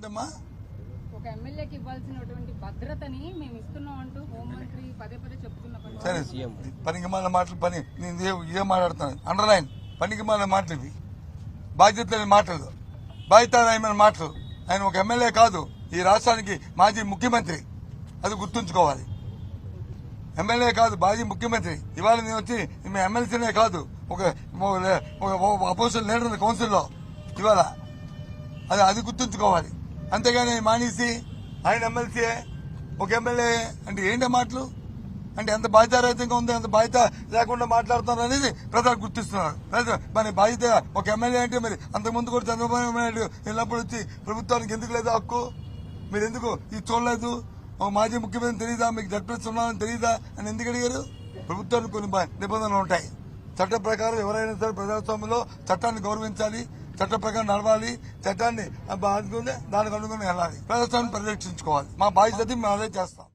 ఏంటమ్మా? ఒక ఎమ్మెల్యేకి ఇవ్వాల్సినటువంటి భద్రతని మేము ఇస్తున్నాం అంటూ హోంమంత్రి పదే పదే చెప్తున్నా. సరే, పనికి మాల మాటలు పని నేను ఏం మాట్లాడుతున్నాను అండర్లైన్. పనికి మాల మాటలు ఇవి, బాధ్యత లేని మాటలు, బాధ్యతారమైన మాటలు. ఆయన ఒక ఎమ్మెల్యే కాదు, ఈ రాష్ట్రానికి మాజీ ముఖ్యమంత్రి. అది గుర్తుంచుకోవాలి. ఎమ్మెల్యే కాదు, మాజీ ముఖ్యమంత్రి. ఇవాళ నేను వచ్చి ఎమ్మెల్సీనే కాదు, ఒక అపోజిషన్ లీడర్ కౌన్సిల్లో ఇవాళ. అది గుర్తుంచుకోవాలి. అంతేగాని మానేసి ఆయన ఎమ్మెల్సీ ఒక ఎమ్మెల్యే అంటే ఏంటి మాటలు? అంటే ఎంత బాధ్యతారహితంగా ఉందో, ఎంత బాధ్యత లేకుండా మాట్లాడుతున్నారు అనేది ప్రజలు గుర్తిస్తున్నారు. మరి బాధ్యత ఒక ఎమ్మెల్యే అంటే మరి అంతకుముందు కూడా చంద్రబాబు నాయుడు వెళ్ళినప్పుడు వచ్చి ప్రభుత్వానికి ఎందుకు లేదా హక్కు? మీరు ఎందుకు ఇది చూడలేదు? ఒక మాజీ ముఖ్యమంత్రి తెలియదా? మీకు జడ్పీఎస్ ఉన్నారని తెలియదా అని ఎందుకు అడిగారు? ప్రభుత్వానికి కొన్ని నిబంధనలు ఉంటాయి. చట్ట ప్రకారం ఎవరైనా సరే ప్రజాస్వామ్యంలో చట్టాన్ని గౌరవించాలి, చట్ట ప్రకారం నడవాలి, చట్టాన్ని దానికి అనుగుణంగా వెళ్ళాలి, ప్రజాస్వామ్యాన్ని పరిరక్షించుకోవాలి. మా బాధ్యత మేము అదే చేస్తాం.